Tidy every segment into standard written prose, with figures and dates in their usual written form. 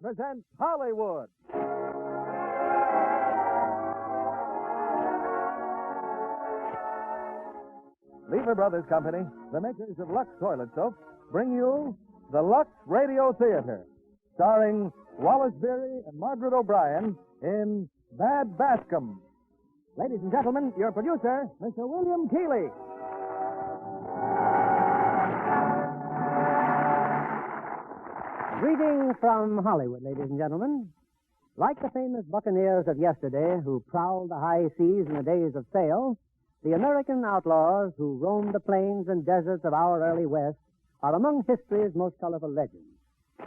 presents Hollywood. Lever Brothers Company, the makers of Lux Toilet Soap, bring you the Lux Radio Theater, starring Wallace Beery and Margaret O'Brien in Bad Bascom. Ladies and gentlemen, your producer, Mr. William Keighley. Greetings from Hollywood, ladies and gentlemen. Like the famous buccaneers of yesterday who prowled the high seas in the days of sail, the American outlaws who roamed the plains and deserts of our early West are among history's most colorful legends.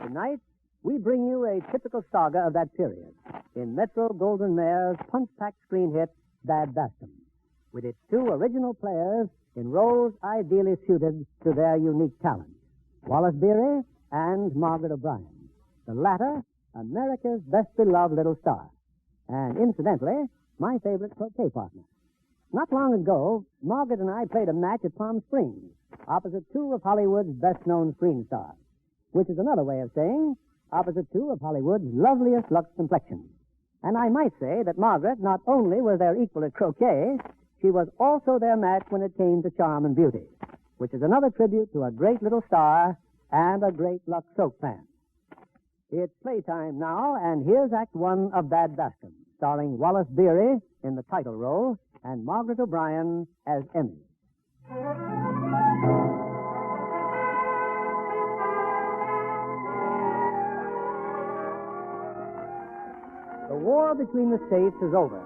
Tonight, we bring you a typical saga of that period in Metro Goldwyn Mayer's punch-packed screen hit, Bad Bascom, with its two original players in roles ideally suited to their unique talents, Wallace Beery and Margaret O'Brien. The latter, America's best-beloved little star, and incidentally, my favorite croquet partner. Not long ago, Margaret and I played a match at Palm Springs, opposite two of Hollywood's best-known screen stars, which is another way of saying opposite two of Hollywood's loveliest Lux complexions. And I might say that Margaret not only was their equal at croquet, she was also their match when it came to charm and beauty, which is another tribute to a great little star and a great Lux soap fan. It's playtime now, and here's Act One of Bad Bascom, starring Wallace Beery in the title role and Margaret O'Brien as Emmy. The war between the states is over,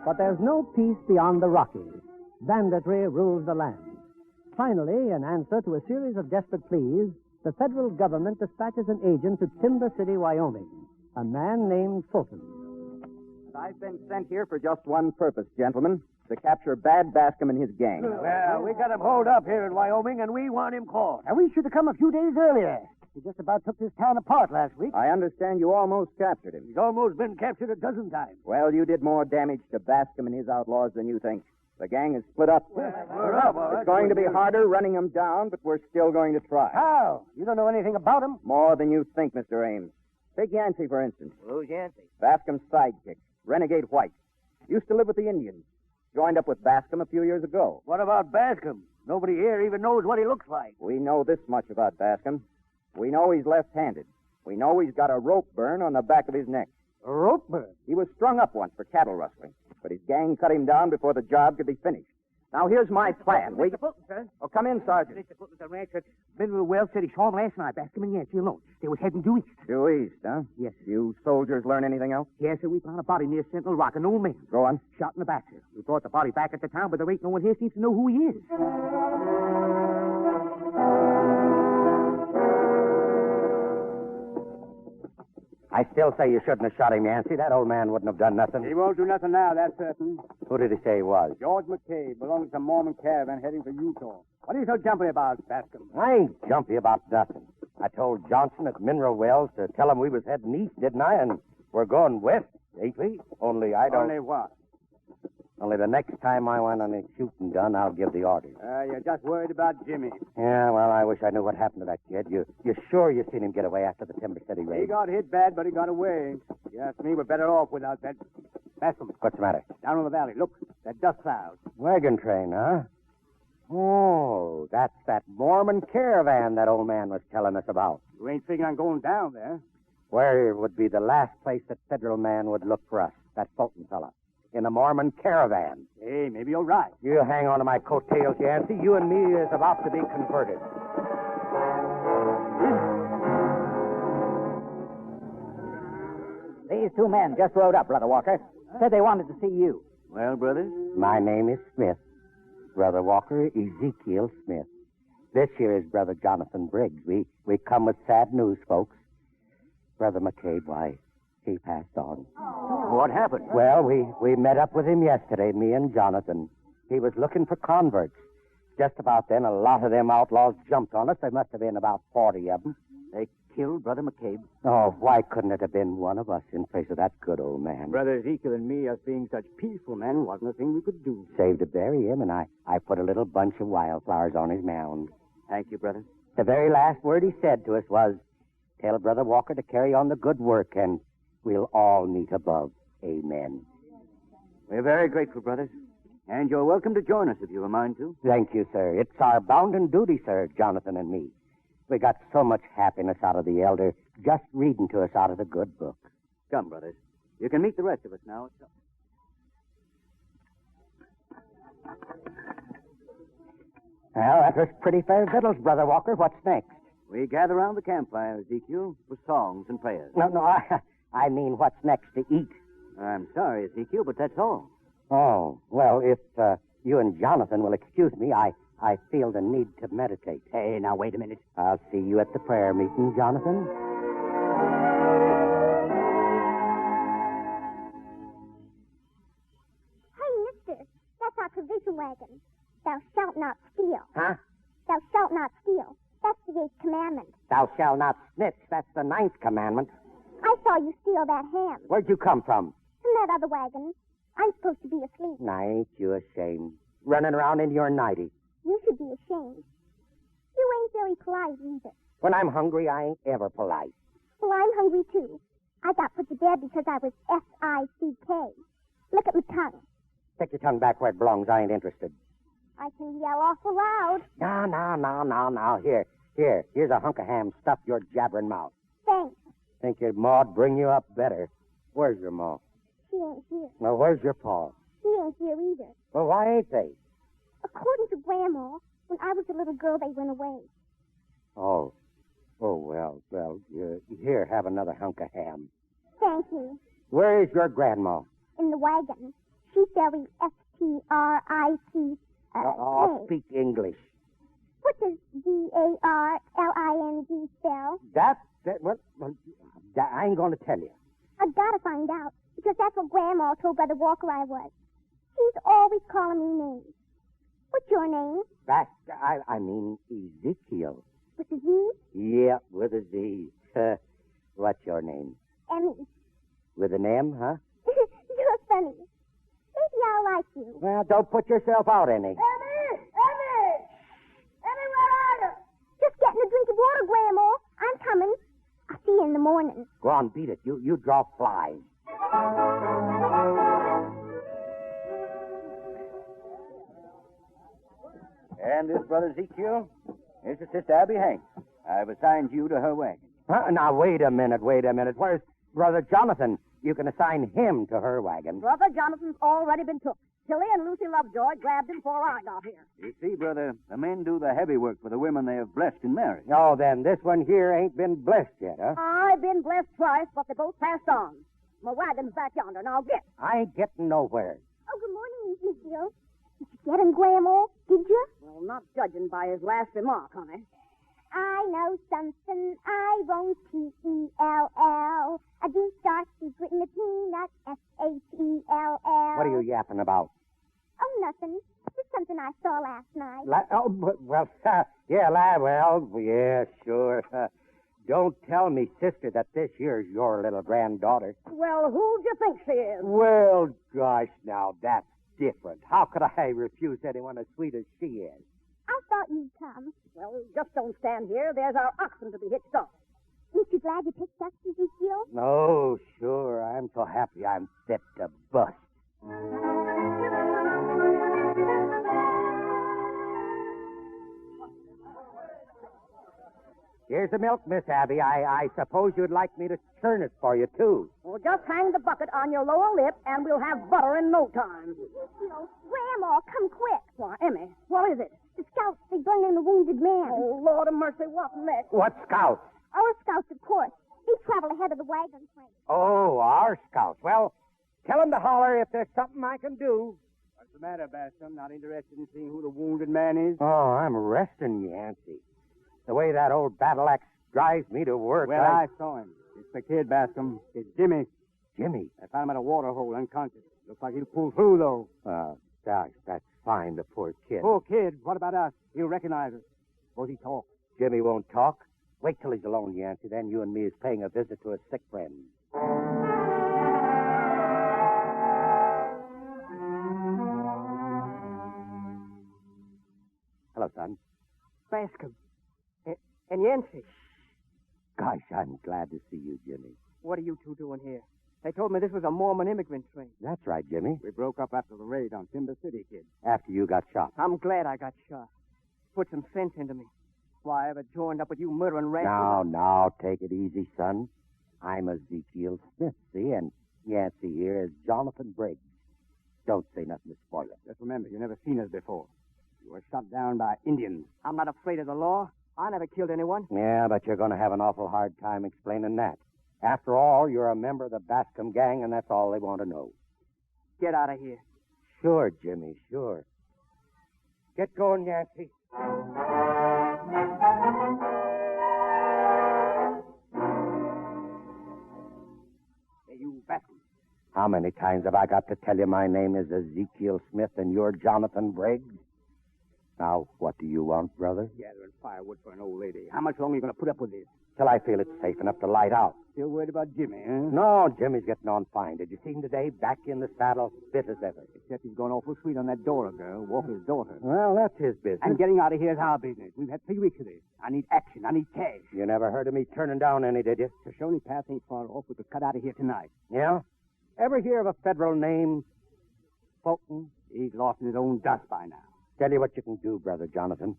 but there's no peace beyond the Rockies. Banditry rules the land. Finally, in answer to a series of desperate pleas, the federal government dispatches an agent to Timber City, Wyoming, a man named Fulton. I've been sent here for just one purpose, gentlemen, to capture Bad Bascom and his gang. Well, we got him holed up here in Wyoming, and we want him caught. And we should have come a few days earlier. He just about took this town apart last week. I understand you almost captured him. He's almost been captured a dozen times. Well, you did more damage to Bascom and his outlaws than you think. The gang is split up. We're up, all right. It's going to be harder running them down, but we're still going to try. How? You don't know anything about him? More than you think, Mr. Ames. Take Yancey, for instance. Who's Yancey? Bascom's sidekick, Renegade White. Used to live with the Indians. Joined up with Bascom a few years ago. What about Bascom? Nobody here even knows what he looks like. We know this much about Bascom. We know he's left-handed. We know he's got a rope burn on the back of his neck. A rope burn? He was strung up once for cattle rustling, but his gang cut him down before the job could be finished. Now, here's my plan. Mr. Fulton, sir. Oh, come in, Sergeant. Mr. Fulton, the rancher, Mineral Wells said he saw him last night, Bascom and Yancey alone. They was heading due east. Due east, huh? Yes. You soldiers learn anything else? Yes, sir, we found a body near Sentinel Rock, an old man. Go on. Shot in the back, sir. We brought the body back at the town, but there ain't no one here seems to know who he is. I still say you shouldn't have shot him, Yancey. That old man wouldn't have done nothing. He won't do nothing now, that's certain. Who did he say he was? George McCabe belongs to a Mormon caravan heading for Utah. What are you so jumpy about, Bascom? I ain't jumpy about nothing. I told Johnson at Mineral Wells to tell him we was heading east, didn't I? And we're going west, ain't we? Only I don't... Only what? Only the next time I want on a shooting gun, I'll give the orders. You're just worried about Jimmy. Yeah, well, I wish I knew what happened to that kid. You sure you seen him get away after the Timber City raid? He got hit bad, but he got away. You ask me, we're better off without that. Bascom, What's the matter? down in the valley. Look, that dust cloud. Wagon train, huh? Oh, that's that Mormon caravan that old man was telling us about. You ain't figuring on going down there. Where would be the last place that federal man would look for us, that Fulton fella? In a Mormon caravan. Hey, maybe you're right. You hang on to my coattails, Yancey. You and me is about to be converted. These two men just rode up, Brother Walker. Said they wanted to see you. Well, brothers? My name is Smith. Brother Walker, Ezekiel Smith. This here is Brother Jonathan Briggs. We come with sad news, folks. Brother McCabe, why, he passed on. What happened? Well, we met up with him yesterday, me and Jonathan. He was looking for converts. Just about then, a lot of them outlaws jumped on us. There must have been about 40 of them. They killed Brother McCabe. Oh, why couldn't it have been one of us in place of that good old man? Brother Ezekiel and me, us being such peaceful men, wasn't a thing we could do. Saved to bury him, and I put a little bunch of wildflowers on his mound. Thank you, brother. The very last word he said to us was, Tell Brother Walker to carry on the good work, and we'll all meet above. Amen. We're very grateful, brothers. And you're welcome to join us if you've a mind to. Thank you, sir. It's our bounden duty, sir, Jonathan and me. We got so much happiness out of the elder just reading to us out of the good book. Come, brothers. You can meet the rest of us now. Well, that was pretty fair victuals, Brother Walker. What's next? We gather round the campfire, Ezekiel, with songs and prayers. No, I mean what's next to eat. I'm sorry, Ezekiel, but that's all. Oh, well, if you and Jonathan will excuse me, I feel the need to meditate. Hey, now, wait a minute. I'll see you at the prayer meeting, Jonathan. Hey, mister, that's our provision wagon. Thou shalt not steal. Huh? Thou shalt not steal. That's the 8th commandment. Thou shalt not snitch. That's the 9th commandment. I saw you steal that ham Where'd you come from? from that other wagon. I'm supposed to be asleep. Now, ain't you ashamed? Running around in your nightie. You should be ashamed. You ain't very polite either. When I'm hungry, I ain't ever polite. Well, I'm hungry, too. I got put to bed because I was S-I-C-K. Look at my tongue. Stick your tongue back where it belongs. I ain't interested. I can yell awful loud. Now. Here's a hunk of ham stuffed your jabbering mouth. Thanks. Think your ma'd bring you up better. Where's your ma? She ain't here. Well, where's your pa? He ain't here either. Well, why ain't they? According to Grandma, when I was a little girl, they went away. Oh, well, here, have another hunk of ham. Thank you. Where is your grandma? In the wagon. She spelled S-T-R-I-T. Speak English. What does G-A-R-L-I-N-G spell? Well, I ain't going to tell you. I've got to find out, because that's what Grandma told Brother Walker I was. She's always calling me names. What's your name? I mean Ezekiel. With a Z? Yeah, with a Z. What's your name? Emmy. With an M, huh? You're funny. Maybe I'll like you. Well, don't put yourself out any. Emmy, where are you? Just getting a drink of water, Grandma. I'm coming. I'll see you in the morning. Go on, beat it. You draw flies. And this brother Ezekiel is your sister Abby Hanks. I've assigned you to her wagon. Now, wait a minute. Where's Brother Jonathan? You can assign him to her wagon. Brother Jonathan's already been took. Tilly and Lucy Lovejoy grabbed him before I got here. You see, brother, the men do the heavy work for the women they have blessed in marriage. Oh, then this one here ain't been blessed yet, huh? I've been blessed twice, but they both passed on. My wagon's back yonder. Now get. I ain't getting nowhere. Oh, good morning, Ezekiel. Did you get him, Grandma? Did you? Well, not judging by his last remark, honey. I know something I won't T-E-L-L. A D-star secret in the peanut, S-H-E-L-L. What are you yapping about? Oh, nothing. Just something I saw last night. Yeah, sure. Don't tell me, sister, that this here's your little granddaughter. Well, who do you think she is? Well, gosh, now, that's different. How could I refuse anyone as sweet as she is? I thought you'd come. Well, just don't stand here. There's our oxen to be hitched up. Ain't you glad you picked us, Ezekiel? Oh, sure. I'm so happy I'm fit to bust. Here's the milk, Miss Abby. I suppose you'd like me to churn it for you, too. Well, just hang the bucket on your lower lip, and we'll have butter in no time. Ezekiel, Grandma, come quick. Why, Emmy, what is it? The scouts, they bring in the wounded man. Oh, Lord of mercy, what next? What scouts? Our scouts, of course. They travel ahead of the wagon train. Oh, our scouts. Well, tell them to holler if there's something I can do. What's the matter, Bascom? Not interested in seeing who the wounded man is? Oh, I'm resting, Yancey. The way that old battle axe drives me to work. Well, I saw him. It's the kid, Bascom. It's Jimmy. Jimmy? I found him at a water hole, unconscious. Looks like he'll pull through, though. Gosh, that's fine, the poor kid. Poor kid. What about us? He'll recognize us. Suppose he talk. Jimmy won't talk. Wait till he's alone, Yancey. Then you and me is paying a visit to a sick friend. Hello, son. Bascom. And Yancey. Gosh, I'm glad to see you, Jimmy. What are you two doing here? They told me this was a Mormon immigrant train. That's right, Jimmy. We broke up after the raid on Timber City, kid. After you got shot. I'm glad I got shot. Put some sense into me. Why I ever joined up with you murdering ranchers. Now, take it easy, son. I'm Ezekiel Smith, see, and Yancey here is Jonathan Briggs. Don't say nothing to spoil it. Just remember, you never seen us before. You were shot down by Indians. I'm not afraid of the law. I never killed anyone. Yeah, but you're going to have an awful hard time explaining that. After all, you're a member of the Bascom gang, and that's all they want to know. Get out of here. Sure, Jimmy, sure. Get going, Yancey. Hey, you Bascom. How many times have I got to tell you my name is Ezekiel Smith and you're Jonathan Briggs? Now, what do you want, brother? Gathering firewood for an old lady. How much longer are you going to put up with this? Till I feel it's safe enough to light out. Still worried about Jimmy, huh? No, Jimmy's getting on fine. Did you see him today? Back in the saddle, fit as ever. Except he's going awful sweet on that Dora girl, Walker's daughter. Well, that's his business. And getting out of here is our business. We've had 3 weeks of this. I need action. I need cash. You never heard of me turning down any, did you? Shoshone Pass ain't far off. We could cut out of here tonight. Yeah? Ever hear of a federal name? Fulton, he's lost in his own dust by now. Tell you what you can do, Brother Jonathan.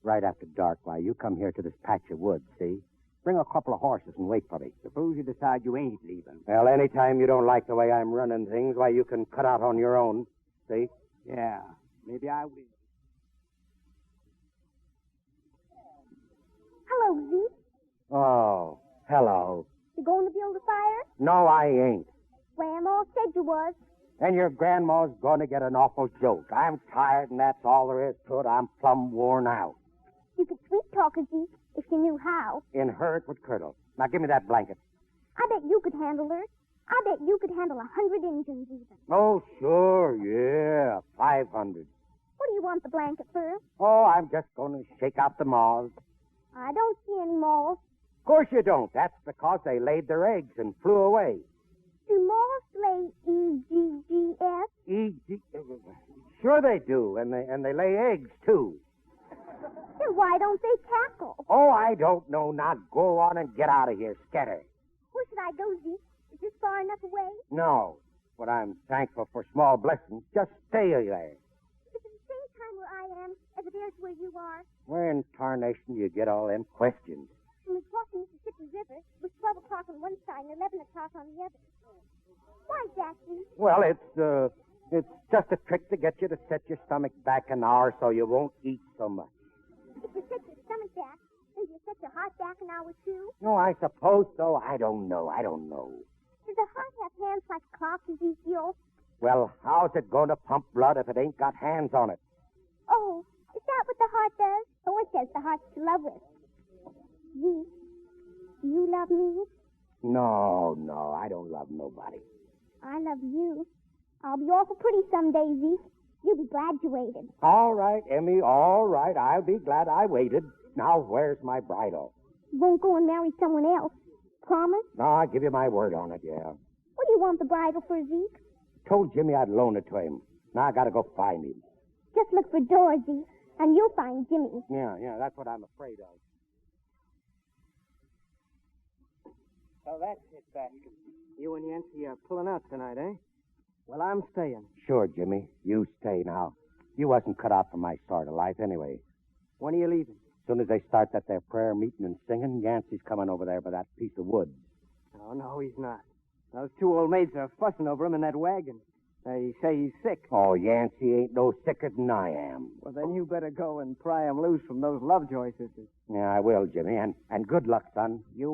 Right after dark, why, you come here to this patch of woods, see? Bring a couple of horses and wait for me. Suppose you decide you ain't leaving. Well, anytime you don't like the way I'm running things, why, you can cut out on your own, see? Yeah, maybe I will. Hello, Zeke. Oh, hello. You going to build a fire? No, I ain't. Grandma said you was. And your grandma's going to get an awful joke. I'm tired, and that's all there is to it. I'm plumb worn out. You could sweet talk her, Zeke, if you knew how. In her, it would curdle. Now, give me that blanket. I bet you could handle her. I bet you could handle 100 Injuns even. Oh, sure, yeah, 500. What do you want the blanket for? Oh, I'm just going to shake out the moths. I don't see any moths. Of course you don't. That's because they laid their eggs and flew away. Do moths lay E-G-G-S? E.G. Sure they do, and they lay eggs, too. Then why don't they cackle? Oh, I don't know. Now go on and get out of here. Scatter. Where should I go, Zeke? Is this far enough away? No. But I'm thankful for small blessings. Just stay there. Is it the same time where I am as it is where you are? Where in tarnation do you get all them questions? When we crossed the Mississippi River, it was 12 o'clock on one side and 11 o'clock on the other. Why, Jackie? Well, it's just a trick to get you to set your stomach back an hour so you won't eat so much. If you set your stomach back, then you set your heart back an hour, too? No, I suppose so. I don't know. Does the heart have hands like clocks, Ezekiel? Well, how's it going to pump blood if it ain't got hands on it? Oh, is that what the heart does? Oh, it says the heart's to love with. Zeke, do you love me? No, I don't love nobody. I love you. I'll be awful pretty someday, Zeke. You'll be glad you waited. All right, Emmy, all right. I'll be glad I waited. Now, where's my bridle? You won't go and marry someone else. Promise? No, I give you my word on it, yeah. What do you want the bridle for, Zeke? Told Jimmy I'd loan it to him. Now I gotta go find him. Just look for Dorothy, and you'll find Jimmy. Yeah, that's what I'm afraid of. So that's it, Bascom. You and Yancey are pulling out tonight, eh? Well, I'm staying. Sure, Jimmy. You stay now. You wasn't cut out for my sort of life anyway. When are you leaving? As soon as they start that their prayer meeting and singing, Yancey's coming over there by that piece of wood. Oh, no, he's not. Those two old maids are fussing over him in that wagon. They say he's sick. Oh, Yancey ain't no sicker than I am. Well, then you better go and pry him loose from those Lovejoy sisters. Yeah, I will, Jimmy. And good luck, son. You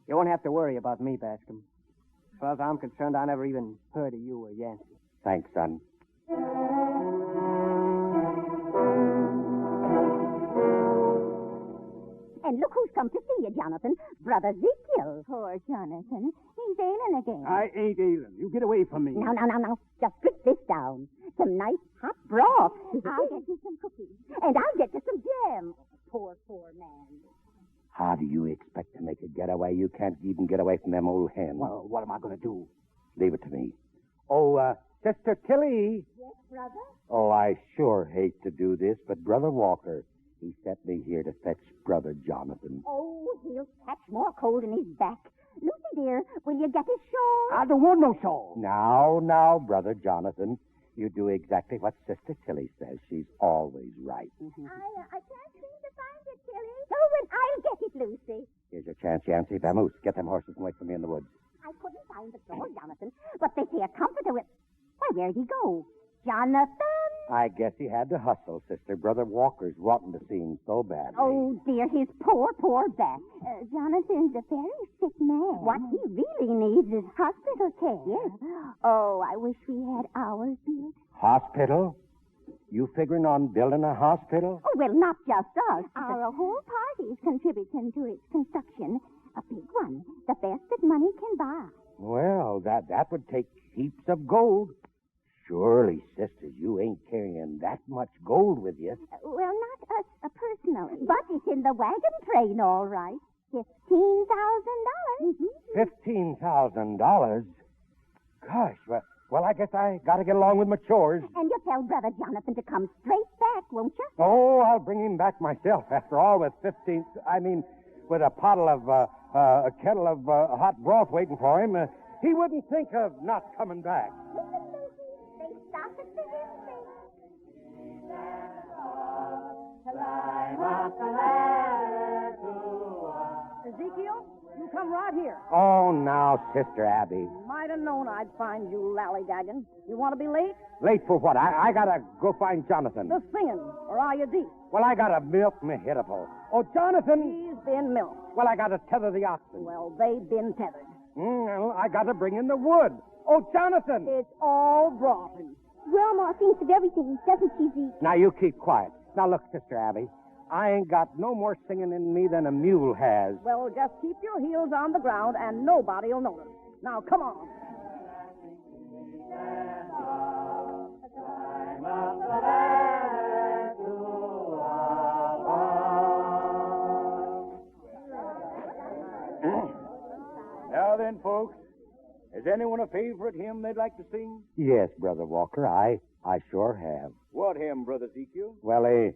won't have to worry about me, Bascom. As far as I'm concerned, I never even heard of you or Yancey. Thanks, son. And look who's come to see you, Jonathan. Brother Ezekiel. Poor Jonathan. He's ailing again. I ain't ailing. You get away from me. Now. Just drip this down. Some nice hot broth. I'll get you some cookies. And I'll get you some jam. Poor man. How do you expect to make a getaway? You can't even get away from them old hens. Well, what am I going to do? Leave it to me. Oh, Sister Tilly. Yes, brother? Oh, I sure hate to do this, but Brother Walker, He sent me here to fetch Brother Jonathan. Oh, he'll catch more cold in his back. Lucy, dear, will you get his shawl? I don't want no shawl. Now, Brother Jonathan, you do exactly what Sister Tilly says. She's always right. I can't seem to find it, Tilly. Oh, and I'll get it, Lucy. Here's your chance, Yancy. Vamoose, get them horses and wait for me in the woods. I couldn't find the shawl, Jonathan, but they say a comforter will... Why, where'd he go? Jonathan! I guess he had to hustle, Sister. Brother Walker's wanting to see him so badly. Oh, dear, his poor, poor back. Jonathan's a very sick man. What he really needs is hospital care. Yes. Oh, I wish we had ours built. Hospital? You figuring on building a hospital? Oh, well, not just us. Our whole party's contributing to its construction. A big one. The best that money can buy. Well, that would take heaps of gold. Surely, sister, you ain't carrying that much gold with you. Well, not us personally. But it's in the wagon train, all right. $15,000. $15,000? Gosh, well, I guess I got to get along with my chores. And you tell Brother Jonathan to come straight back, won't you? Oh, I'll bring him back myself. After all, with with a kettle of hot broth waiting for him, he wouldn't think of not coming back. They stopped at the hill. Ezekiel, you come right here. Oh, now, Sister Abby. Might have known I'd find you lollygagging. You want to be late? Late for what? I gotta go find Jonathan. The singing, or are you deep? Well, I gotta milk me hittable. Oh, Jonathan! He's been milked. Well, I gotta tether the oxen. Well, they've been tethered. Well, I gotta bring in the wood. Oh, Jonathan! It's all brought in. Grandma thinks of everything, doesn't she, Zeke? Now, you keep quiet. Now, look, Sister Abby. I ain't got no more singing in me than a mule has. Well, just keep your heels on the ground and nobody'll notice. Now, come on. Now then, folks, has anyone a favorite hymn they'd like to sing? Yes, Brother Walker, I sure have. What hymn, Brother Ezekiel? Well, ain't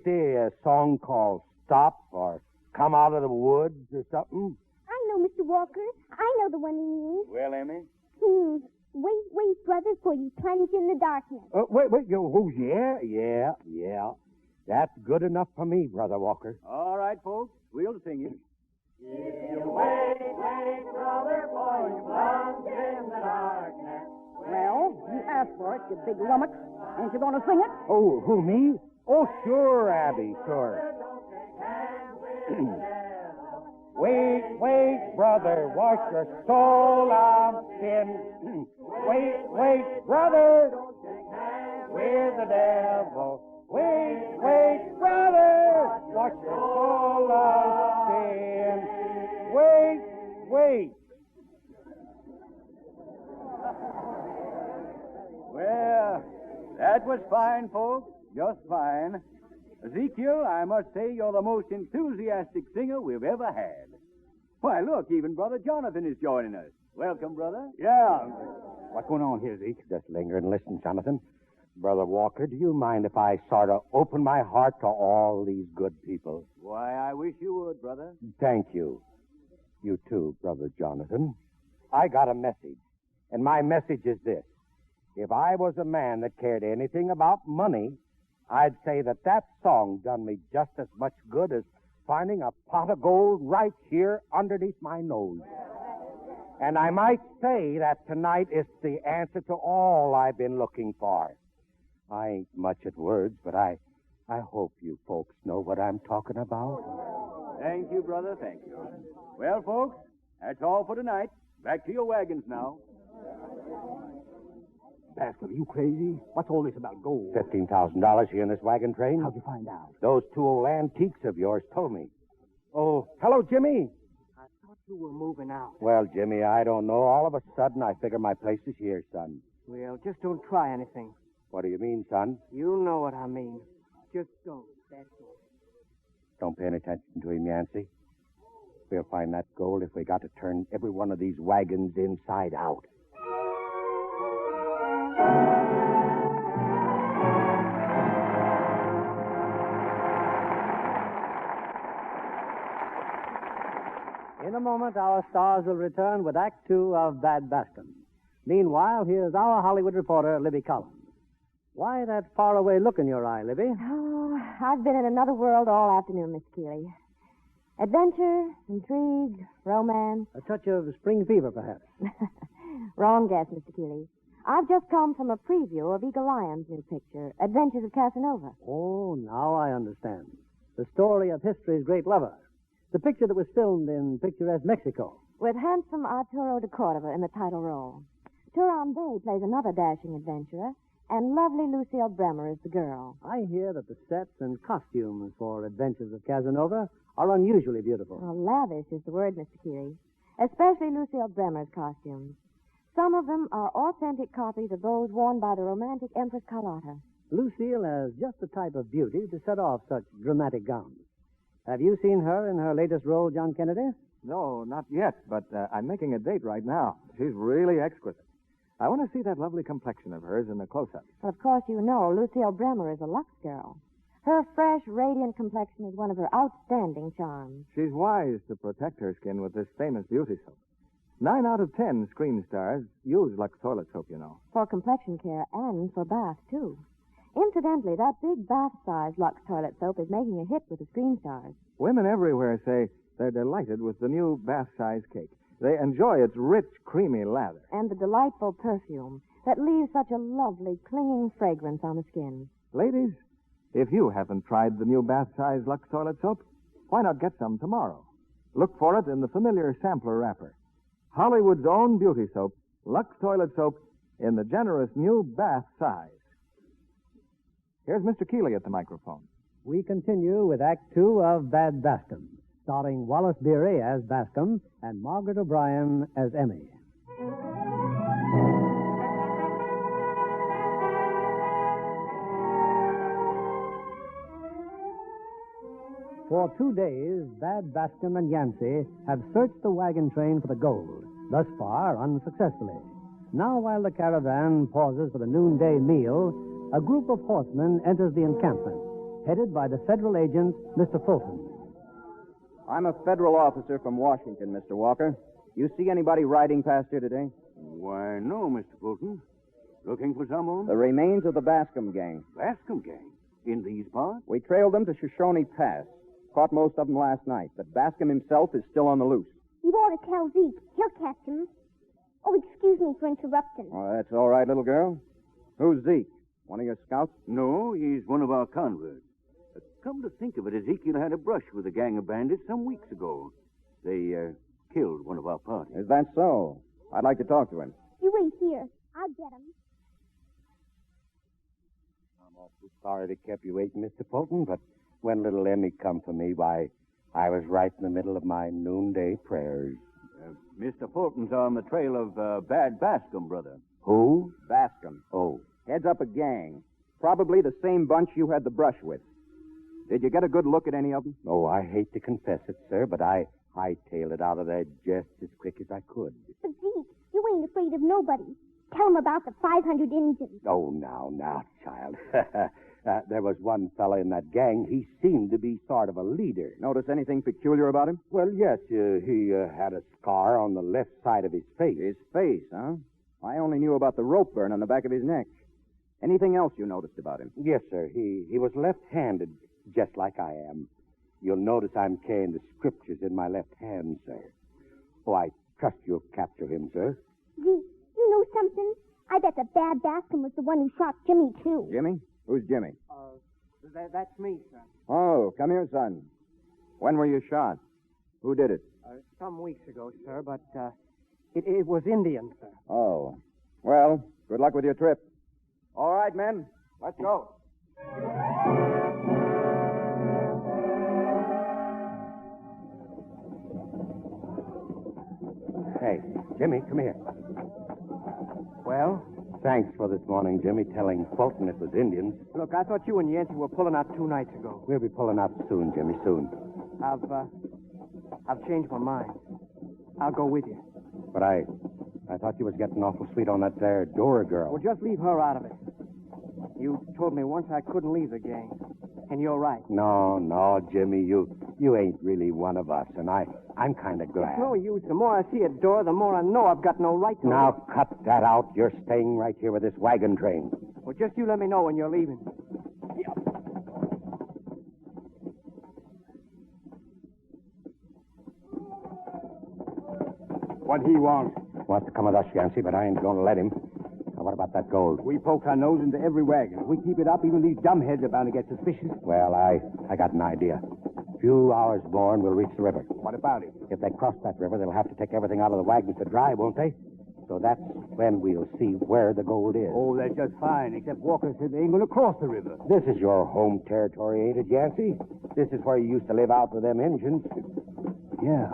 there a song called Stop or Come Out of the Woods or something? I know, Mr. Walker. I know the one he means. Well, Emmy? Wait, brother, for you plunge in the darkness. Yeah. That's good enough for me, Brother Walker. All right, folks, we'll sing it. If you wait, brother, for you plunge in the darkness. Well, you asked for it, you big lummox. Ain't you going to sing it? Oh, who, me? Oh, sure, Abby, sure. Wait, brother, wash your soul of sin. Wait, brother, with the devil. Wait, brother, wash your soul of sin. Wait. Well, that was fine, folks. Just fine. Ezekiel, I must say you're the most enthusiastic singer we've ever had. Why, look, even Brother Jonathan is joining us. Welcome, brother. Yeah. What's going on here, Zeke? Just linger and listen, Jonathan. Brother Walker, do you mind if I sort of open my heart to all these good people? Why, I wish you would, brother. Thank you. You too, Brother Jonathan. I got a message, and my message is this. If I was a man that cared anything about money, I'd say that song done me just as much good as finding a pot of gold right here underneath my nose. And I might say that tonight is the answer to all I've been looking for. I ain't much at words, but I hope you folks know what I'm talking about. Thank you, brother, thank you. Well, folks, that's all for tonight. Back to your wagons now. Bascom, you crazy? What's all this about gold? $15,000 here in this wagon train? How'd you find out? Those two old antiques of yours told me. Oh, hello, Jimmy. I thought you were moving out. Well, Jimmy, I don't know. All of a sudden, I figure my place is here, son. Well, just don't try anything. What do you mean, son? You know what I mean. Just don't, that's all. Don't pay any attention to him, Yancey. We'll find that gold if we got to turn every one of these wagons inside out. In a moment, our stars will return with Act Two of Bad Bascom. Meanwhile, here's our Hollywood reporter, Libby Collins. Why that faraway look in your eye, Libby? Oh, I've been in another world all afternoon, Miss Keeley. Adventure, intrigue, romance. A touch of spring fever, perhaps. Wrong guess, Mr. Keeley. I've just come from a preview of Eagle Lyon's new picture, Adventures of Casanova. Oh, now I understand. The story of history's great lover. The picture that was filmed in picturesque Mexico. With handsome Arturo de Cordova in the title role. Turan Bay plays another dashing adventurer, and lovely Lucille Bremer is the girl. I hear that the sets and costumes for Adventures of Casanova are unusually beautiful. Well, lavish is the word, Mr. Keeley. Especially Lucille Bremer's costumes. Some of them are authentic copies of those worn by the romantic Empress Carlotta. Lucille has just the type of beauty to set off such dramatic gowns. Have you seen her in her latest role, John Kennedy? No, not yet, but I'm making a date right now. She's really exquisite. I want to see that lovely complexion of hers in the close-up. Well, of course, you know Lucille Bremer is a Lux girl. Her fresh, radiant complexion is one of her outstanding charms. She's wise to protect her skin with this famous beauty soap. 9 out of 10 screen stars use Lux toilet soap, you know. For complexion care and for bath, too. Incidentally, that big bath-size Lux toilet soap is making a hit with the screen stars. Women everywhere say they're delighted with the new bath-size cake. They enjoy its rich, creamy lather. And the delightful perfume that leaves such a lovely, clinging fragrance on the skin. Ladies, if you haven't tried the new bath-size Lux toilet soap, why not get some tomorrow? Look for it in the familiar sampler wrapper. Hollywood's own beauty soap, Lux toilet soap, in the generous new bath size. Here's Mr. Keeley at the microphone. We continue with Act Two of Bad Bascom, starring Wallace Beery as Bascom and Margaret O'Brien as Emmy. For 2 days, Bad Bascom and Yancey have searched the wagon train for the gold, thus far unsuccessfully. Now, while the caravan pauses for the noonday meal, a group of horsemen enters the encampment, headed by the federal agent, Mr. Fulton. I'm a federal officer from Washington, Mr. Walker. You see anybody riding past here today? Why, no, Mr. Fulton. Looking for someone? The remains of the Bascom gang. Bascom gang? In these parts? We trailed them to Shoshone Pass. Caught most of them last night, but Bascom himself is still on the loose. You ought to tell Zeke. He'll catch him. Oh, excuse me for interrupting. Oh, that's all right, little girl. Who's Zeke? One of your scouts? No, he's one of our converts. Come to think of it, Ezekiel had a brush with a gang of bandits some weeks ago. They killed one of our party. Is that so? I'd like to talk to him. You wait here. I'll get him. I'm awful sorry to keep you waiting, Mr. Fulton, but when little Emmy come for me, why, I was right in the middle of my noonday prayers. Mr. Fulton's on the trail of Bad Bascom, brother. Who? Bascom. Oh. Heads up a gang. Probably the same bunch you had the brush with. Did you get a good look at any of them? Oh, I hate to confess it, sir, but I hightailed it out of there just as quick as I could. But Zeke, you ain't afraid of nobody. Tell him about the 500 Indians. Oh, now, child. There was one fella in that gang. He seemed to be sort of a leader. Notice anything peculiar about him? Well, yes, he had a scar on the left side of his face. His face, huh? I only knew about the rope burn on the back of his neck. Anything else you noticed about him? Yes, sir. He was left-handed, just like I am. You'll notice I'm carrying the scriptures in my left hand, sir. Oh, I trust you'll capture him, sir. Zeke, you know something? I bet the Bad Bascom was the one who shot Jimmy, too. Jimmy? Who's Jimmy? That's me, sir. Oh, come here, son. When were you shot? Who did it? Some weeks ago, sir, but it was Indian, sir. Oh. Well, good luck with your trip. All right, men. Let's go. Hey, Jimmy, come here. Well? Thanks for this morning, Jimmy, telling Fulton it was Indians. Look, I thought you and Yancey were pulling out 2 nights ago. We'll be pulling out soon, Jimmy, soon. I've changed my mind. I'll go with you. But I thought you was getting awful sweet on that there Dora girl. Well, just leave her out of it. You told me once I couldn't leave the gang. And you're right. No, Jimmy, you ain't really one of us. And I I'm kind of glad. No use. The more I see a door, the more I know I've got no right to Now cut that out. You're staying right here with this wagon train. Well, just you let me know when you're leaving. What he wants? Wants to come with us, Yancey, but I ain't going to let him. Now, what about that gold? We poke our nose into every wagon. If we keep it up, even these dumbheads are bound to get suspicious. Well, I got an idea. A few hours more and we'll reach the river. What about it? If they cross that river, they'll have to take everything out of the wagons to dry, won't they? So that's when we'll see where the gold is. Oh, that's just fine, except Walker said they ain't going to cross the river. This is your home territory, ain't it, Yancey? This is where you used to live out with them Injuns. Yeah.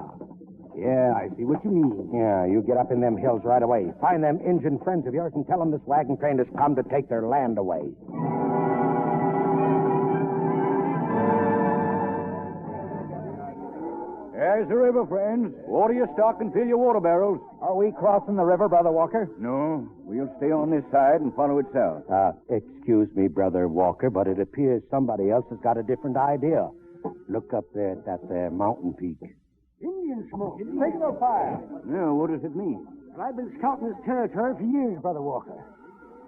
Yeah, I see what you mean. Yeah, you get up in them hills right away. Find them Injun friends of yours and tell them this wagon train has come to take their land away. There's the river, friends. Water your stock and fill your water barrels. Are we crossing the river, Brother Walker? No, we'll stay on this side and follow it south. Excuse me, Brother Walker, but it appears somebody else has got a different idea. Look up there at that there mountain peak. Indian smoke. Signal fire. Yeah, what does it mean? Well, I've been scouting this territory for years, Brother Walker.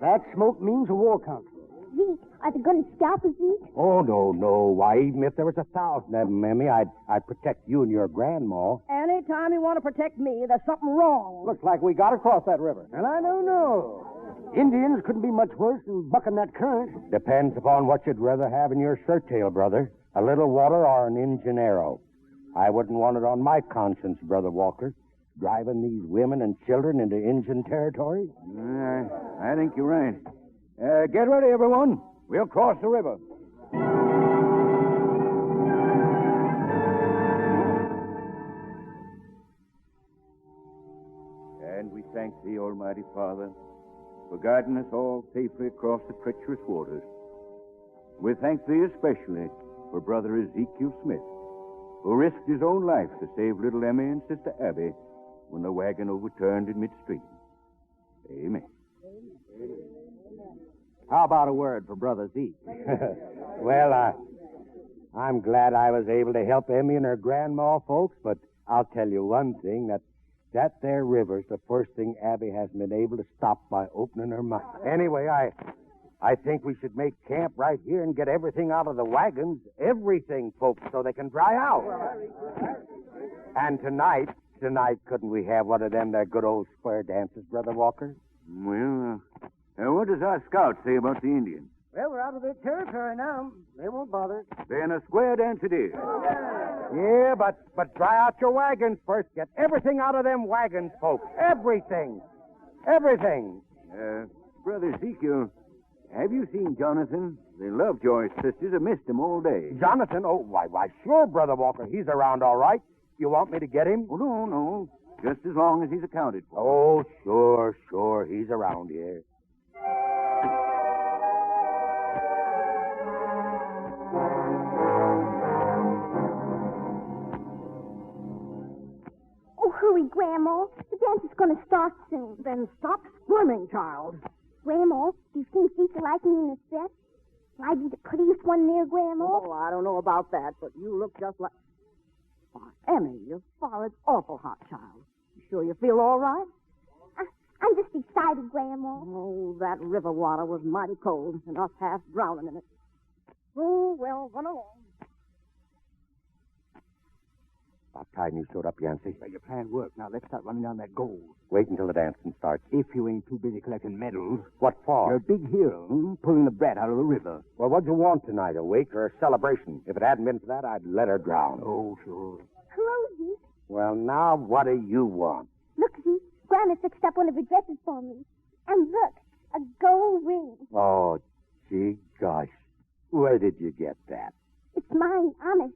That smoke means a war council. Zeke, are they going to scalp us, Zeke? Oh, no. Why, even if there was 1,000 of them, Emmy, I'd protect you and your grandma. Anytime you want to protect me, there's something wrong. Looks like we got to cross that river. And I don't know. Indians couldn't be much worse than bucking that current. Depends upon what you'd rather have in your shirt tail, brother. A little water or an Injun arrow. I wouldn't want it on my conscience, Brother Walker. Driving these women and children into Injun territory? I think you're right. Get ready, everyone. We'll cross the river. And we thank thee, Almighty Father, for guiding us all safely across the treacherous waters. We thank thee especially for Brother Ezekiel Smith, who risked his own life to save little Emmy and Sister Abby when the wagon overturned in midstream. Amen. How about a word for Brother Zeke? Well, I'm glad I was able to help Emmy and her grandma folks, but I'll tell you one thing, that there river's the first thing Abby hasn't been able to stop by opening her mouth. Anyway, I think we should make camp right here and get everything out of the wagons, everything, folks, so they can dry out. And tonight, couldn't we have one of them there good old square dances, Brother Walker? Well, what does our scout say about the Indians? Well, we're out of their territory now. They won't bother. Then a square dance it is. Yeah, but dry out your wagons first. Get everything out of them wagons, folks. Everything. Everything. Brother Ezekiel, have you seen Jonathan? The Lovejoy sisters have missed him all day. Jonathan? Oh, why, sure, Brother Walker. He's around all right. You want me to get him? Oh, no. Just as long as he's accounted for. Oh, sure. He's around here. Oh, hurry, Grandma. The dance is going to start soon. Then stop squirming, child. Grandma, do you think Zeke will like me in this dress? Will I be the prettiest one there, Grandma? Oh, I don't know about that, but you look just like... Why, Emmy, your forehead's awful hot, child. You sure you feel all right? I'm just excited, Grandma. Oh, that river water was mighty cold, and us half drowning in it. Oh, well, run along. About time you showed up, Yancey. Well, your plan worked. Now, let's start running down that gold. Wait until the dancing starts. If you ain't too busy collecting medals. What for? You're a big hero, pulling the brat out of the river. Well, what'd you want tonight, a wake or a celebration? If it hadn't been for that, I'd let her drown. Oh, sure. Hello, Zeke. Well, now, what do you want? Look, Zeke. Grandma fixed up one of her dresses for me. And look, a gold ring. Oh, gee gosh. Where did you get that? It's mine, honest.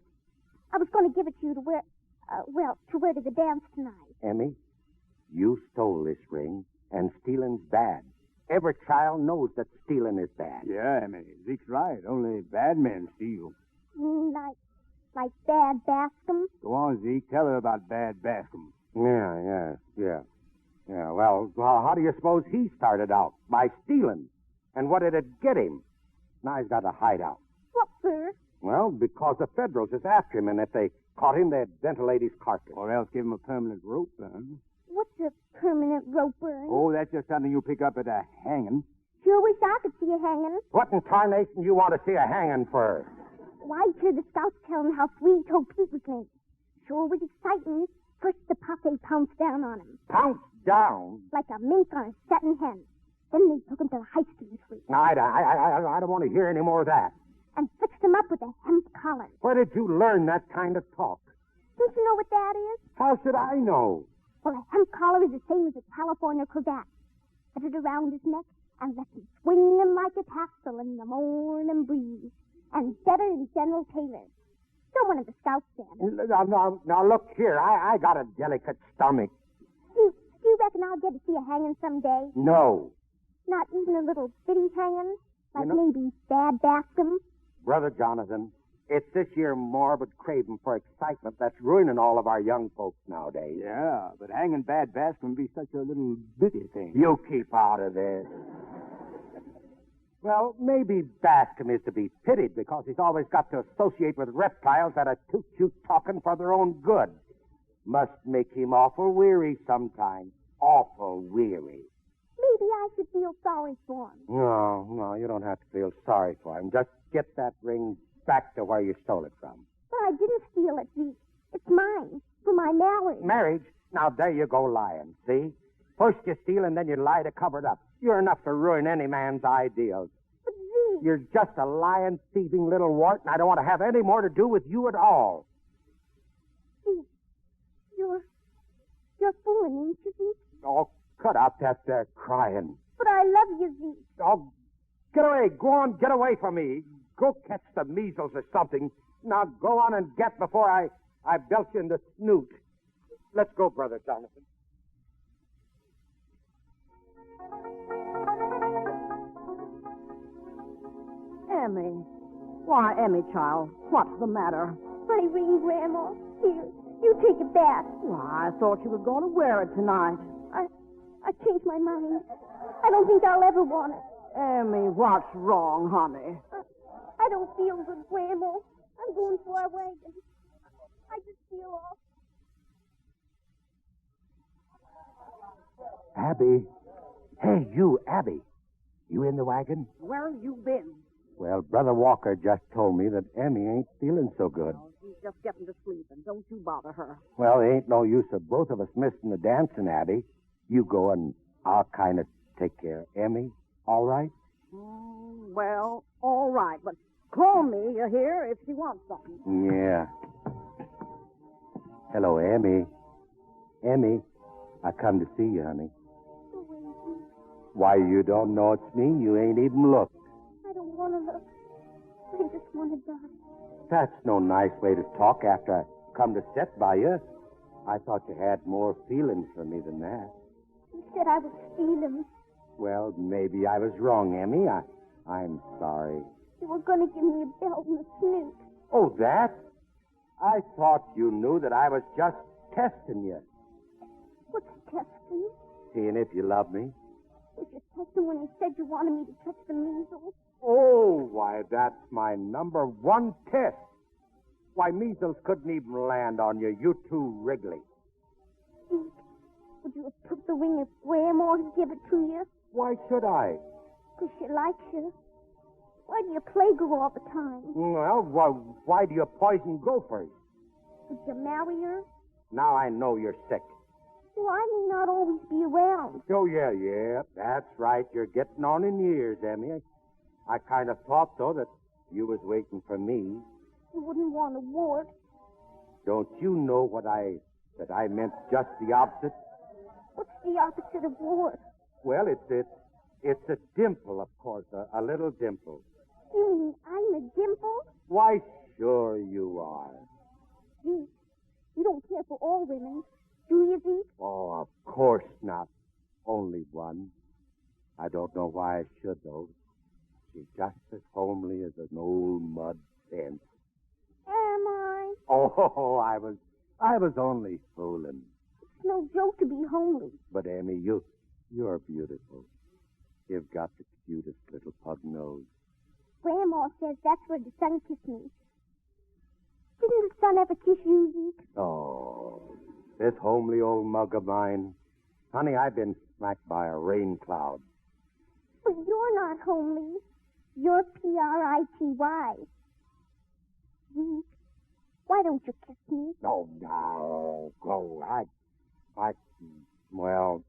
I was going to give it to you to wear, to wear to the dance tonight. Emmy, you stole this ring, and stealing's bad. Every child knows that stealing is bad. Yeah, Emmy, Zeke's right. Only bad men steal. Like Bad Bascom? Go on, Zeke. Tell her about Bad Bascom. Yeah. Well, how do you suppose he started out? By stealing. And what did it get him? Now he's got a hideout. What for? Well, because the Federals is after him, and if they caught him, they'd ventilate his carcass. Or else give him a permanent rope burn. What's a permanent rope burn? Oh, that's just something you pick up at a hanging. Sure wish I could see a hanging. What in tarnation you want to see a hanging for? Why, I'd hear the scouts tell him how Sweet-Toe Pete was named. Sure was exciting. First, the Pape pounced down on him. Pounced down? Like a mink on a setting hen. Then they took him to the high school suite. No, I don't want to hear any more of that. And fixed him up with a hemp collar. Where did you learn that kind of talk? Don't you know what that is? How should I know? Well, a hemp collar is the same as a California cravat. Put it around his neck and let him swing him like a tassel in the morning breeze. And better than General Taylor. So one of the scouts said. Now, look here. I got a delicate stomach. Do you reckon I'll get to see a hanging someday? No. Not even a little bitty hanging? Like maybe Bad Bascom? Brother Jonathan, it's this year morbid craving for excitement that's ruining all of our young folks nowadays. Yeah, but hanging Bad Bascom be such a little bitty thing. You keep out of this. Well, maybe Bascom is to be pitied because he's always got to associate with reptiles that are too cute talking for their own good. Must make him awful weary sometimes. Awful weary. Maybe I should feel sorry for him. No, you don't have to feel sorry for him. Just get that ring back to where you stole it from. But I didn't steal it, Zeke. It's mine. For my marriage. Marriage? Now, there you go lying, see? First you steal and then you lie to cover it up. You're enough to ruin any man's ideals. But Zeke... You're just a lying, thieving little wart, and I don't want to have any more to do with you at all. Zeke, you're fooling, ain't you, Zeke? Oh, cut out that there crying. But I love you, Zeke. Oh, get away. Go on, get away from me. Go catch the measles or something. Now go on and get before I belch you in the snoot. Let's go, Brother Jonathan. Emmy. Why, Emmy, child, what's the matter? My ring, Grandma. Here, you take it back. Why, I thought you were going to wear it tonight. I changed my mind. I don't think I'll ever want it. Emmy, what's wrong, honey? I don't feel good, Grandma. I'm going for a wagon. I just feel off. Abby. Hey, you, Abby. You in the wagon? Where have you been? Well, Brother Walker just told me that Emmy ain't feeling so good. Oh, she's just getting to sleep, and don't you bother her. Well, there ain't no use of both of us missing the dancing, Abby. You go and I'll kind of take care of Emmy. All right? Well, all right, but call me, you hear, if she wants something. Yeah. Hello, Emmy. Emmy, I come to see you, honey. Why, you don't know it's me? You ain't even looked. I don't want to look. I just want to die. That's no nice way to talk after I come to sit by you. I thought you had more feelings for me than that. You said I was stealing. Well, maybe I was wrong, Emmy. I'm sorry. You were going to give me a belt and a snoot. Oh, that? I thought you knew that I was just testing you. What's testing? Seeing if you love me. Was you testing when you said you wanted me to touch the measles? Oh, why, that's my number one test. Why, measles couldn't even land on you. You too wriggly. Zeke, would you have took the ring if Grandma had give it to you? Why should I? Because she likes you. Why do you plague her all the time? Well, why do you poison gophers? Would you marry her? Now I know you're sick. Well, I may not always be around. Oh, yeah, that's right. You're getting on in years, Emmy. I kind of thought, though, that you was waiting for me. You wouldn't want a wart. Don't you know that I meant just the opposite? What's the opposite of wart? Well, it's a dimple, of course, a little dimple. You mean I'm a dimple? Why, sure you are. Zeke, you don't care for all women, do you, Zeke? Oh, of course not. Only one. I don't know why I should, though. She's just as homely as an old mud fence. Am I? Oh, I was only fooling. It's no joke to be homely. But, Emmy, you're beautiful. You've got the cutest little pug nose. Grandma says that's where the sun kissed me. Didn't the sun ever kiss you, Zeke? Oh, this homely old mug of mine. Honey, I've been smacked by a rain cloud. But you're not homely. You're P-R-I-T-Y. Zeke, why don't you kiss me? No, Chloe. Well,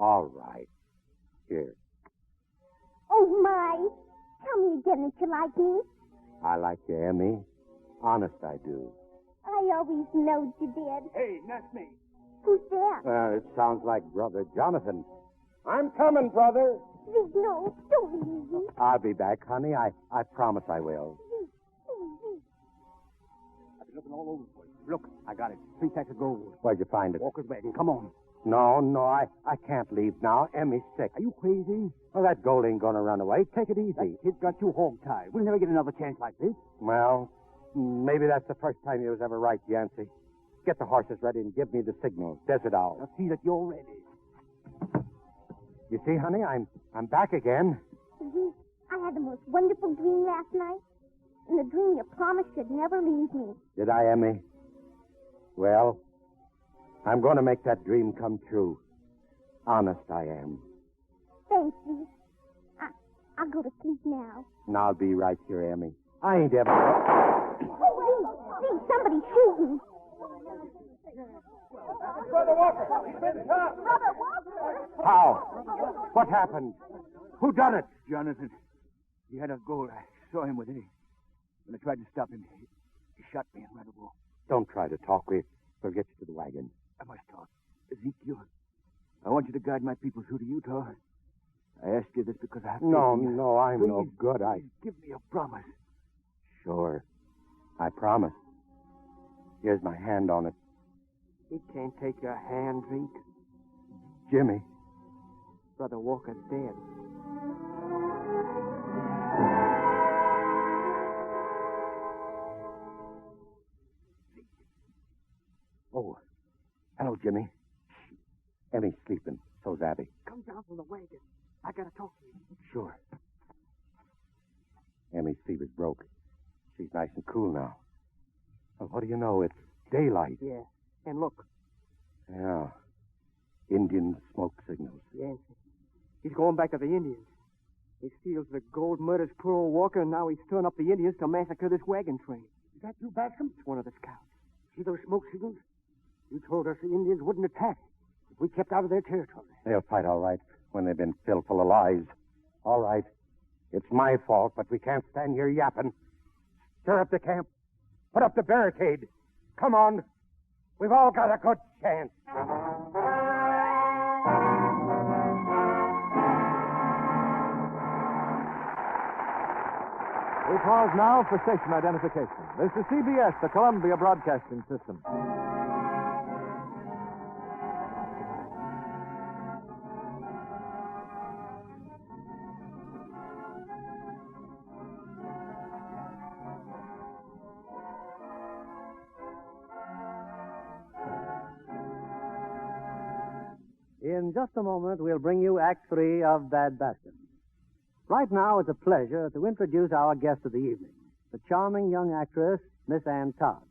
all right. Here. Oh, my. Tell me again that you like me. I like you, Emmy. Honest, I do. I always knowed you did. Hey, that's me. Who's there? It sounds like Brother Jonathan. I'm coming, brother. Zeke, no. Don't leave me, Zeke. I'll be back, honey. I promise I will. Zeke, please, Zeke. I've been looking all over for you. Look, I got it. 3 sacks of gold. Where'd you find it? Walker's wagon. Come on. No, I can't leave now. Emmy's sick. Are you crazy? Well, that gold ain't gonna run away. Take it easy. That kid's got you hog-tied. We'll never get another chance like this. Well, maybe that's the first time you was ever right, Yancey. Get the horses ready and give me the signal. Desert Owl. I'll see that you're ready. You see, honey, I'm back again. Zeke, I had the most wonderful dream last night. In the dream, you promised you'd never leave me. Did I, Emmy? Well, I'm going to make that dream come true. Honest, I am. Thanks, Zeke. I'll go to sleep now. And I'll be right here, Emmy. I ain't ever... Zeke, somebody's shooting. Brother Walker, he's been shot. Brother Walker? How? What happened? Who done it? Jonathan. He had a goal. I saw him with it. When I tried to stop him, he shot me and ran away. Don't try to talk. We'll get you to the wagon. I must talk. Ezekiel, I want you to guide my people through to Utah. I ask you this because I have to. No, I'm no Please, good. please give me a promise. Sure. I promise. Here's my hand on it. He can't take your hand, Zeke. Jimmy. Brother Walker's dead. Oh. Hello, Jimmy. Emmy's sleeping. So's Abby. Come down from the wagon. I gotta talk to you. Sure. Emmy's fever's broke. She's nice and cool now. Well, what do you know? It's daylight. Yeah. And look. Yeah. Indian smoke signals. Yancey. He's going back to the Indians. He steals the gold, murders poor old Walker, and now he's stirring up the Indians to massacre this wagon train. Is that you, Bascom? It's one of the scouts. See those smoke signals? You told us the Indians wouldn't attack if we kept out of their territory. They'll fight all right when they've been filled full of lies. All right. It's my fault, but we can't stand here yapping. Stir up the camp. Put up the barricade. Come on. We've all got a good chance. We pause now for station identification. This is CBS, the Columbia Broadcasting System. In just a moment, we'll bring you Act 3 of Bad Bascom. Right now, it's a pleasure to introduce our guest of the evening, the charming young actress, Miss Ann Todd.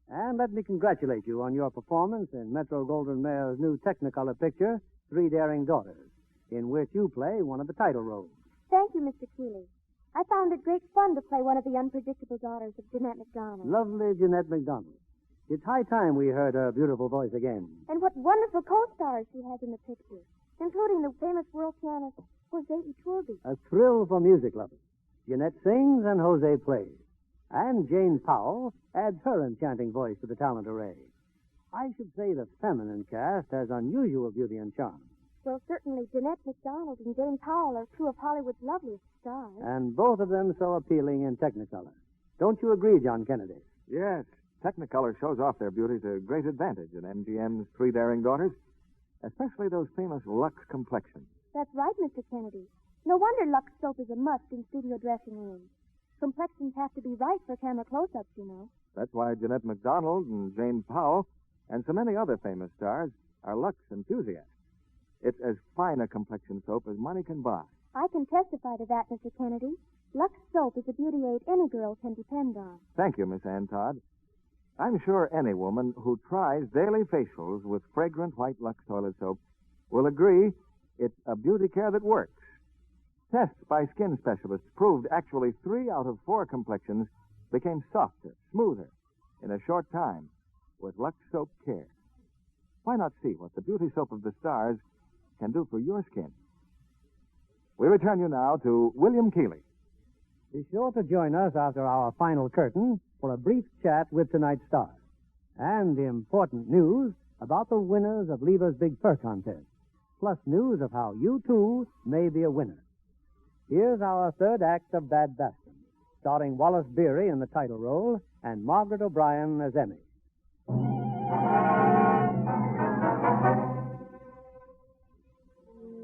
And let me congratulate you on your performance in Metro-Goldwyn-Mayer's new Technicolor picture, Three Daring Daughters, in which you play one of the title roles. Thank you, Mr. Keeley. I found it great fun to play one of the unpredictable daughters of Jeanette MacDonald. Lovely Jeanette MacDonald. It's high time we heard her beautiful voice again. And what wonderful co-stars she has in the picture, including the famous world pianist Jose Iturbi. A thrill for music lovers. Jeanette sings and Jose plays. And Jane Powell adds her enchanting voice to the talent array. I should say the feminine cast has unusual beauty and charm. Well, certainly Jeanette MacDonald and Jane Powell are two of Hollywood's loveliest stars. And both of them so appealing in Technicolor. Don't you agree, John Kennedy? Yes, Technicolor shows off their beauty to great advantage in MGM's Three Daring Daughters, especially those famous Lux complexions. That's right, Mr. Kennedy. No wonder Lux soap is a must in studio dressing rooms. Complexions have to be right for camera close-ups, you know. That's why Jeanette MacDonald and Jane Powell and so many other famous stars are Lux enthusiasts. It's as fine a complexion soap as money can buy. I can testify to that, Mr. Kennedy. Lux Soap is a beauty aid any girl can depend on. Thank you, Miss Ann Todd. I'm sure any woman who tries daily facials with fragrant white Lux toilet soap will agree it's a beauty care that works. Tests by skin specialists proved actually 3 out of 4 complexions became softer, smoother in a short time with Lux Soap Care. Why not see what the beauty soap of the stars can do for your skin? We return you now to William Keeley. Be sure to join us after our final curtain for a brief chat with tonight's stars and the important news about the winners of Lever's Big Fur Contest, plus news of how you, too, may be a winner. Here's our third act of Bad Bascom, starring Wallace Beery in the title role and Margaret O'Brien as Emmy.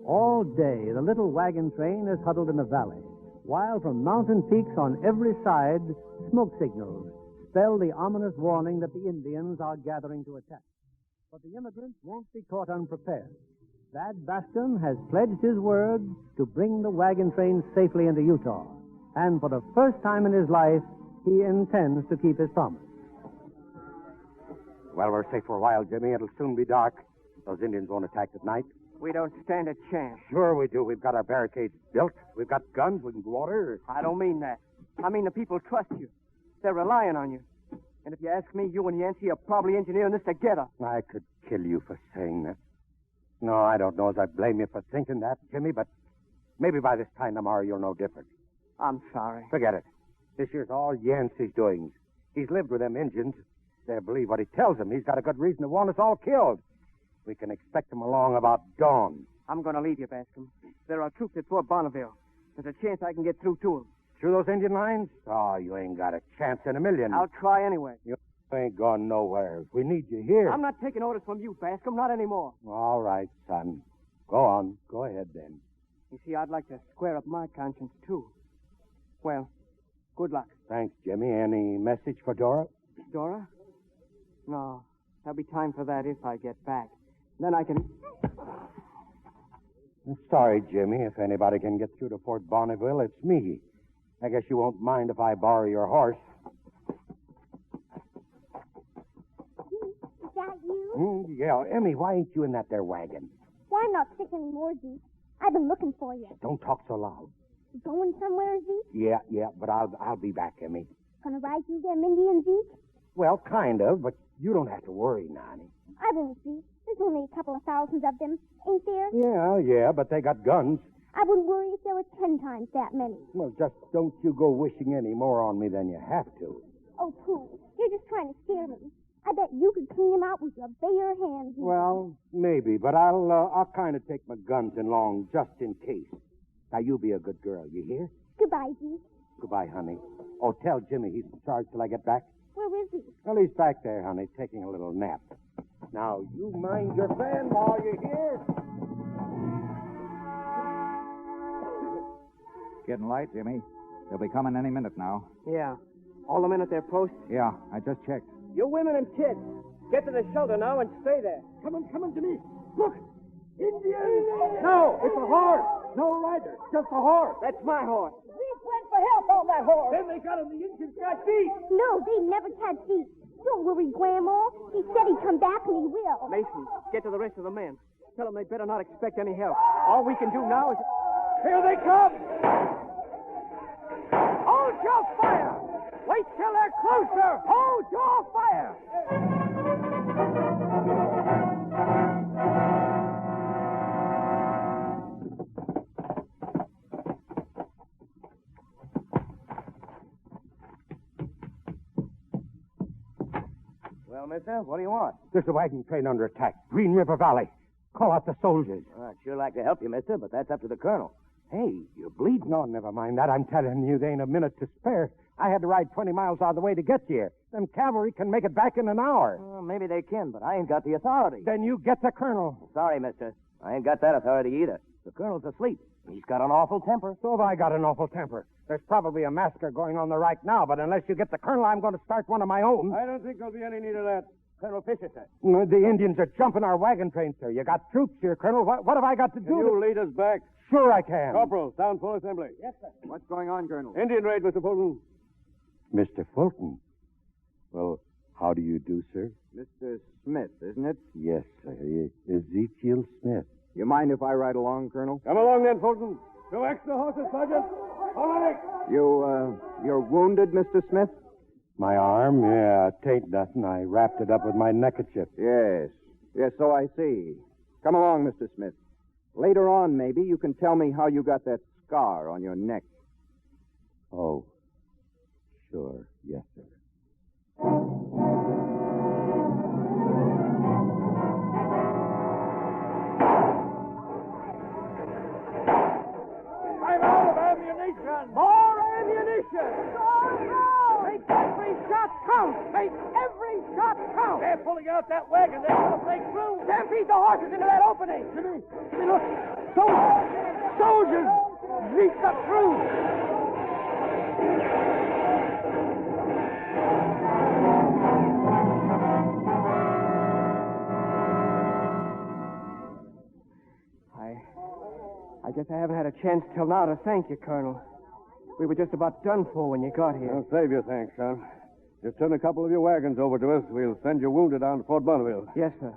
All day, the little wagon train is huddled in the valley, while from mountain peaks on every side, smoke signals spell the ominous warning that the Indians are gathering to attack. But the immigrants won't be caught unprepared. Bad Bascom has pledged his word to bring the wagon train safely into Utah. And for the first time in his life, he intends to keep his promise. Well, we're safe for a while, Jimmy. It'll soon be dark. Those Indians won't attack at night. We don't stand a chance. Sure we do. We've got our barricades built. We've got guns. We can go water. I don't mean that. I mean the people trust you. They're relying on you. And if you ask me, you and Yancey are probably engineering this together. I could kill you for saying that. No, I don't know as I blame you for thinking that, Jimmy, but maybe by this time tomorrow you'll know different. I'm sorry. Forget it. This year's all Yancey's doings. He's lived with them Indians. They'll believe what he tells them. He's got a good reason to want us all killed. We can expect him along about dawn. I'm going to leave you, Bascom. There are troops at Fort Bonneville. There's a chance I can get through to them. Through those Indian lines? Oh, you ain't got a chance in a million. I'll try anyway. You ain't going nowhere. We need you here. I'm not taking orders from you, Bascom. Not anymore. All right, son. Go on. Go ahead, then. You see, I'd like to square up my conscience, too. Well, good luck. Thanks, Jimmy. Any message for Dora? Dora? No. There'll be time for that if I get back. Then I can... Sorry, Jimmy. If anybody can get through to Fort Bonneville, it's me. I guess you won't mind if I borrow your horse. Is that you? Yeah. Emmy, why ain't you in that there wagon? Why not sick anymore, Zeke? I've been looking for you. Don't talk so loud. You going somewhere, Zeke? Yeah, but I'll be back, Emmy. Gonna ride through them Indians, Zeke? Well, kind of, but you don't have to worry, Nani. I won't, Zeke. There's only a couple of thousands of them, ain't there? Yeah, but they got guns. I wouldn't worry if there were 10 times that many. Well, just don't you go wishing any more on me than you have to. Oh, pooh. You're just trying to scare me. I bet you could clean them out with your bare hands. Zeke. Well, maybe, but I'll kind of take my guns along just in case. Now, you be a good girl, you hear? Goodbye, Zeke. Goodbye, honey. Oh, tell Jimmy he's in charge till I get back. Where is he? Well, he's back there, honey, taking a little nap. Now, you mind your fan while you're here. Getting light, Jimmy. They'll be coming any minute now. Yeah. All the men at their posts? Yeah, I just checked. You women and kids, get to the shelter now and stay there. Come on, to me. Look! Indians! No, it's a horse. No rider, just a horse. That's my horse. Zeke went for help on that horse. Then they got him. The Indians got Zeke. No, they never catch Zeke. Don't worry, Grandma. He said he'd come back, and he will. Mason, get to the rest of the men. Tell them they better not expect any help. All we can do now is... Here they come! Hold your fire! Wait till they're closer! Hold your fire! Well, mister, what do you want? There's a wagon train under attack. Green River Valley. Call out the soldiers. I'd sure like to help you, mister, but that's up to the colonel. Hey, you're bleeding. No, never mind that. I'm telling you, there ain't a minute to spare. I had to ride 20 miles out of the way to get here. Them cavalry can make it back in an hour. Well, maybe they can, but I ain't got the authority. Then you get the colonel. Sorry, mister. I ain't got that authority either. The colonel's asleep. He's got an awful temper. So have I got an awful temper. There's probably a massacre going on there right now, but unless you get the colonel, I'm going to start one of my own. I don't think there'll be any need of that. Colonel Fisher, sir. The Indians are jumping our wagon train, sir. You got troops here, Colonel. What have I got to do? Can you lead us back? Sure I can. Corporal, sound full assembly. Yes, sir. What's going on, Colonel? Indian raid, Mr. Fulton. Mr. Fulton. Well, how do you do, sir? Mr. Smith, isn't it? Yes, sir. Ezekiel Smith. You mind if I ride along, Colonel? Come along then, Fulton. 2 extra horses, Sergeant. All right. You're wounded, Mr. Smith? My arm? Yeah, tain't nothing. I wrapped it up with my neckerchief. Yes. Yes, so I see. Come along, Mr. Smith. Later on, maybe, you can tell me how you got that scar on your neck. Oh, sure. Yes, sir. I'm out of ammunition. More ammunition. Make every shot count. Make every shot count. They're pulling out that wagon. They're going to break through. Stampede the horses into that opening. Jimmy, look. Soldiers. Zeke got through. I guess I haven't had a chance till now to thank you, Colonel. We were just about done for when you got here. I'll save your thanks, son. Just turn a couple of your wagons over to us. We'll send your wounded down to Fort Bonneville. Yes, sir.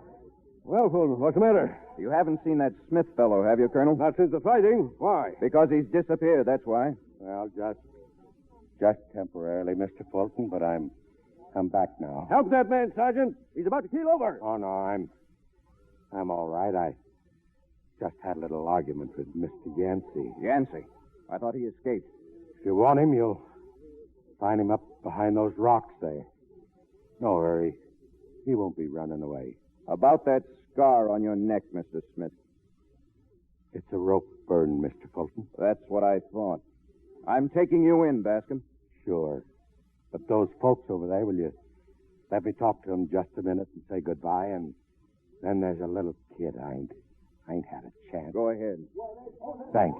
Well, Fulton, what's the matter? You haven't seen that Smith fellow, have you, Colonel? Not since the fighting. Why? Because he's disappeared, that's why. Well, just temporarily, Mr. Fulton, but I'm back now. Help that man, Sergeant. He's about to keel over. Oh, no, I'm all right. I just had a little argument with Mr. Yancey. Yancey? I thought he escaped. If you want him, you'll find him up behind those rocks there. No hurry. He won't be running away. About that scar on your neck, Mr. Smith. It's a rope burn, Mr. Fulton. That's what I thought. I'm taking you in, Bascom. Sure. But those folks over there, will you let me talk to them just a minute and say goodbye? And then there's a little kid. I ain't had a chance. Go ahead. Thanks.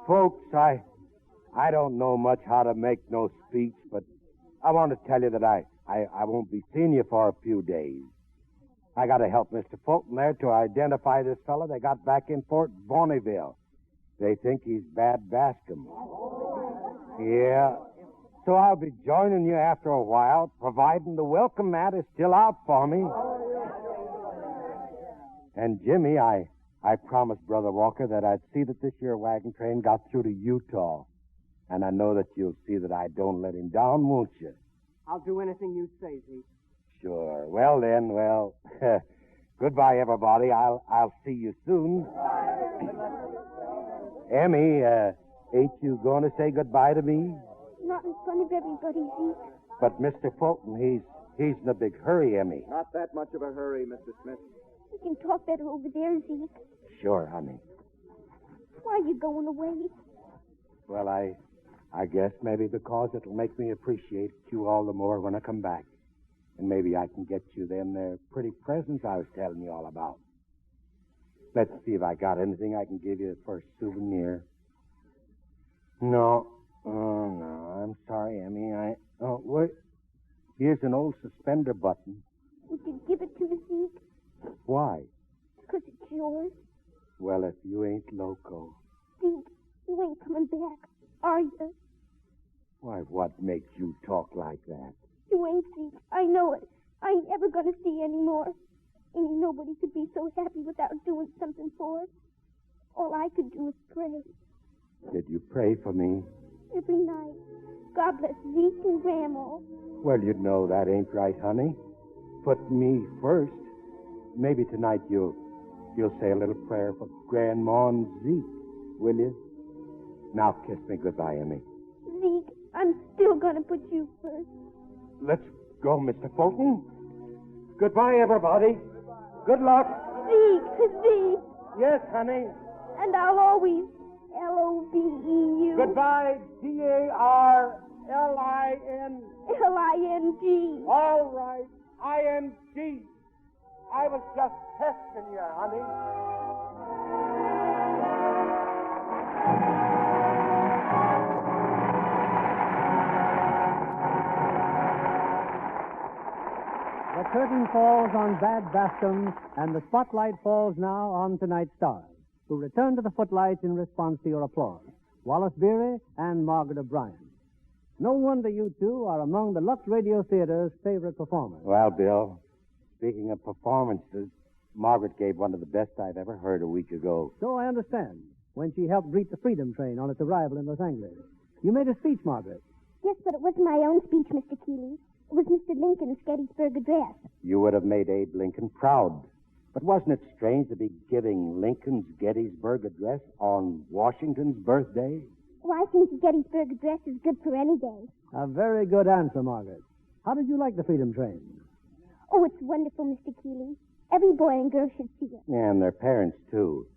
Folks, I don't know much how to make no speech, but I want to tell you that I won't be seeing you for a few days. I got to help Mr. Fulton there to identify this fella they got back in Fort Bonneville. They think he's Bad Bascom. Yeah. So I'll be joining you after a while, providing the welcome mat is still out for me. And Jimmy, I promised Brother Walker that I'd see that this year wagon train got through to Utah. And I know that you'll see that I don't let him down, won't you? I'll do anything you say, Zeke. Sure. Well, then, goodbye, everybody. I'll see you soon. Emmy, ain't you going to say goodbye to me? Not in front of everybody, Zeke. But Mr. Fulton, he's in a big hurry, Emmy. Not that much of a hurry, Mr. Smith. We can talk better over there, Zeke. Sure, honey. Why are you going away? Well, I guess maybe because it'll make me appreciate you all the more when I come back. And maybe I can get you them there pretty presents I was telling you all about. Let's see if I got anything I can give you for a souvenir. No. Oh, no. I'm sorry, Emmy. Wait. Here's an old suspender button. Would you give it to me, Zeke? Why? Because it's yours. Well, if you ain't loco. Zeke, you ain't coming back, are you? Why, what makes you talk like that? You ain't, Zeke. I know it. I ain't ever going to see you anymore. Ain't nobody could be so happy without doing something for it. All I could do is pray. Did you pray for me? Every night. God bless Zeke and Grandma. Well, you know that ain't right, honey. Put me first. Maybe tonight you'll say a little prayer for Grandma and Zeke, will you? Now kiss me goodbye, Emmy. Zeke, I'm still going to put you first. Let's go, Mr. Fulton. Goodbye, everybody. Good luck. Zeke. Yes, honey. And I'll always L-O-V-E-U. Goodbye, D-A-R-L-I-N. L-I-N-G. All right, I-N-G. I was just testing you, honey. curtain falls on Bad Bascom, and the spotlight falls now on tonight's stars, who return to the footlights in response to your applause. Wallace Beery and Margaret O'Brien. No wonder you two are among the Lux Radio Theater's favorite performers. Well, Bill, speaking of performances, Margaret gave one of the best I've ever heard a week ago. So I understand, when she helped greet the Freedom Train on its arrival in Los Angeles. You made a speech, Margaret. Yes, but it wasn't my own speech, Mr. Keeley. It was Mr. Lincoln's Gettysburg Address. You would have made Abe Lincoln proud. But wasn't it strange to be giving Lincoln's Gettysburg Address on Washington's birthday? Well, I think the Gettysburg Address is good for any day. A very good answer, Margaret. How did you like the Freedom Train? Oh, it's wonderful, Mr. Keeley. Every boy and girl should see it. And their parents, too.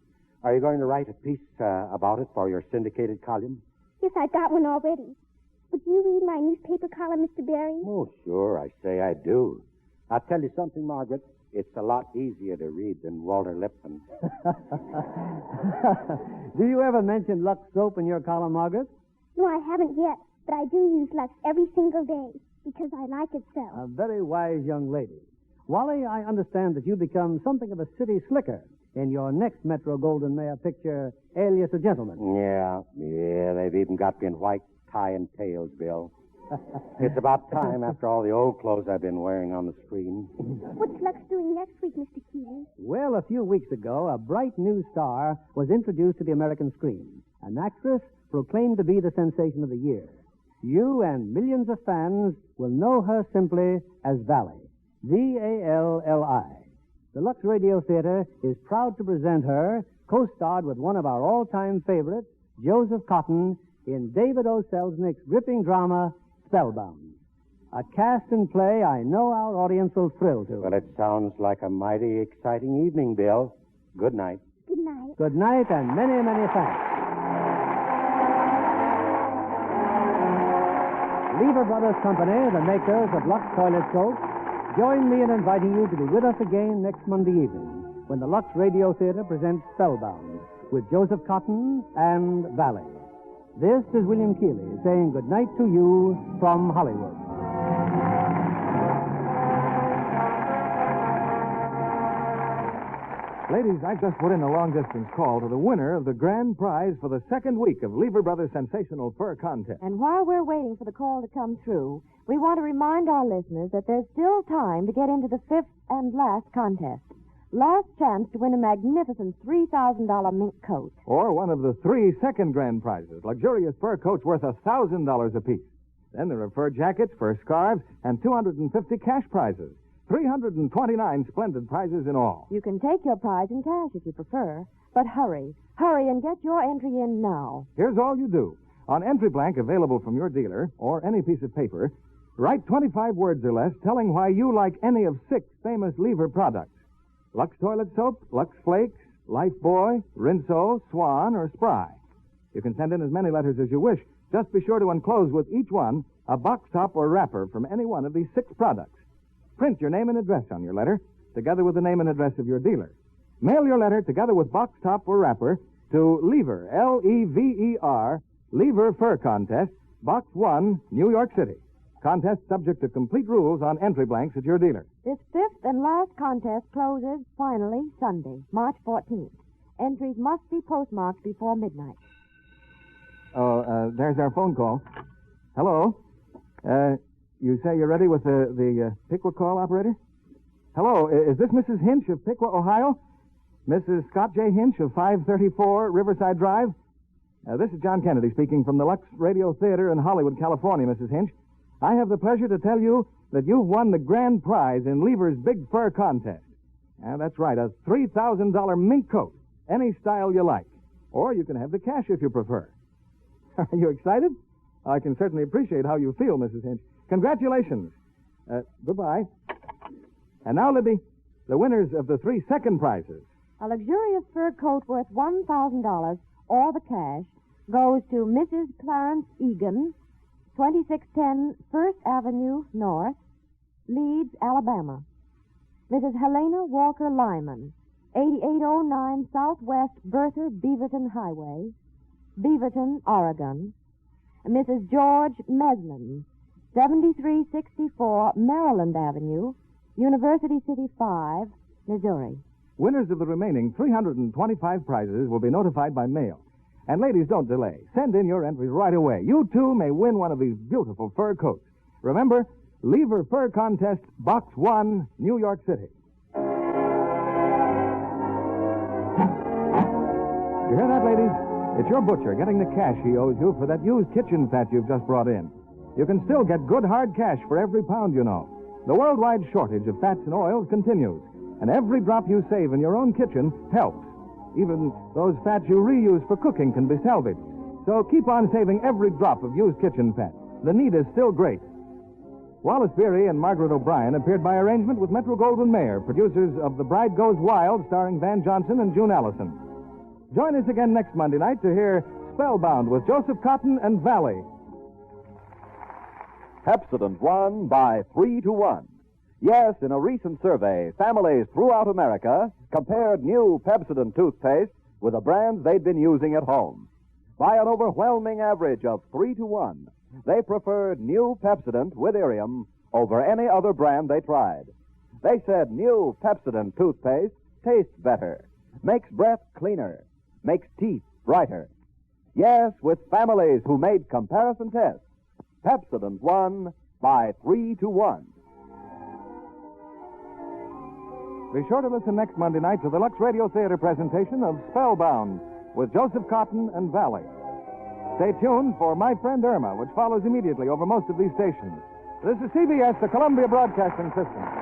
Are you going to write a piece about it for your syndicated column? Yes, I got one already. Would you read my newspaper column, Mr. Barry? Oh, sure, I say I do. I'll tell you something, Margaret. It's a lot easier to read than Walter Lippmann. Do you ever mention Lux soap in your column, Margaret? No, I haven't yet, but I do use Lux every single day because I like it so. A very wise young lady. Wally, I understand that you become something of a city slicker in your next Metro Golden Mayer picture, Alias a Gentleman. Yeah, they've even got me in white tie and tails, Bill. It's about time after all the old clothes I've been wearing on the screen. What's Lux doing next week, Mr. Keeley? Well, a few weeks ago, a bright new star was introduced to the American screen. An actress proclaimed to be the sensation of the year. You and millions of fans will know her simply as Valley. V-A-L-L-I. The Lux Radio Theater is proud to present her, co-starred with one of our all-time favorites, Joseph Cotton, in David O. Selznick's gripping drama, Spellbound. A cast and play I know our audience will thrill to. Well, it sounds like a mighty exciting evening, Bill. Good night. Good night. Good night, and many, many thanks. Lever Brothers Company, the makers of Lux Toilet Soap, join me in inviting you to be with us again next Monday evening when the Lux Radio Theater presents Spellbound with Joseph Cotton and Valley. This is William Keeley saying good night to you from Hollywood. Ladies, I've just put in a long-distance call to the winner of the grand prize for the second week of Lever Brothers' Sensational Fur Contest. And while we're waiting for the call to come through, we want to remind our listeners that there's still time to get into the fifth and last contest. Last chance to win a magnificent $3,000 mink coat. Or one of the 3 second grand prizes, luxurious fur coats worth $1,000 apiece. Then there are fur jackets, fur scarves, and 250 cash prizes. 329 splendid prizes in all. You can take your prize in cash if you prefer, but hurry and get your entry in now. Here's all you do. On entry blank available from your dealer, or any piece of paper, write 25 words or less telling why you like any of 6 famous Lever products. Lux Toilet Soap, Lux Flakes, Lifebuoy, Rinso, Swan, or Spry. You can send in as many letters as you wish. Just be sure to enclose with each one a box top or wrapper from any one of these 6 products. Print your name and address on your letter, together with the name and address of your dealer. Mail your letter together with box top or wrapper to Lever, L-E-V-E-R, Lever Fur Contest, Box 1, New York City. Contest subject to complete rules on entry blanks at your dealer. This fifth and last contest closes finally Sunday, March 14th. Entries must be postmarked before midnight. Oh, there's our phone call. Hello? You say you're ready with the Piqua call, operator? Hello, is this Mrs. Hinch of Piqua, Ohio? Mrs. Scott J. Hinch of 534 Riverside Drive? This is John Kennedy speaking from the Lux Radio Theater in Hollywood, California, Mrs. Hinch. I have the pleasure to tell you that you've won the grand prize in Lever's Big Fur Contest. That's right, a $3,000 mink coat, any style you like. Or you can have the cash if you prefer. Are you excited? I can certainly appreciate how you feel, Mrs. Hinch. Congratulations. Goodbye. And now, Libby, the winners of the 3 second prizes. A luxurious fur coat worth $1,000, or the cash, goes to Mrs. Clarence Egan, 2610 First Avenue North, Leeds, Alabama. Mrs. Helena Walker Lyman, 8809 Southwest Bertha Beaverton Highway, Beaverton, Oregon. Mrs. George Meslin, 7364 Maryland Avenue, University City 5, Missouri. Winners of the remaining 325 prizes will be notified by mail. And ladies, don't delay. Send in your entries right away. You, too, may win one of these beautiful fur coats. Remember, Lever Fur Contest, Box 1, New York City. You hear that, ladies? It's your butcher getting the cash he owes you for that used kitchen fat you've just brought in. You can still get good hard cash for every pound, you know. The worldwide shortage of fats and oils continues, and every drop you save in your own kitchen helps. Even those fats you reuse for cooking can be salvaged. So keep on saving every drop of used kitchen fat. The need is still great. Wallace Beery and Margaret O'Brien appeared by arrangement with Metro-Goldwyn-Mayer, producers of The Bride Goes Wild, starring Van Johnson and June Allison. Join us again next Monday night to hear Spellbound with Joseph Cotton and Valley. Pepsodent won by 3-1. Yes, in a recent survey, families throughout America compared new Pepsodent toothpaste with the brands they'd been using at home. By an overwhelming average of 3-1, they preferred new Pepsodent with Irium over any other brand they tried. They said new Pepsodent toothpaste tastes better, makes breath cleaner, makes teeth brighter. Yes, with families who made comparison tests, Pepsodent won by 3-1. Be sure to listen next Monday night to the Lux Radio Theater presentation of Spellbound with Joseph Cotton and Valley. Stay tuned for My Friend Irma, which follows immediately over most of these stations. This is CBS, the Columbia Broadcasting System.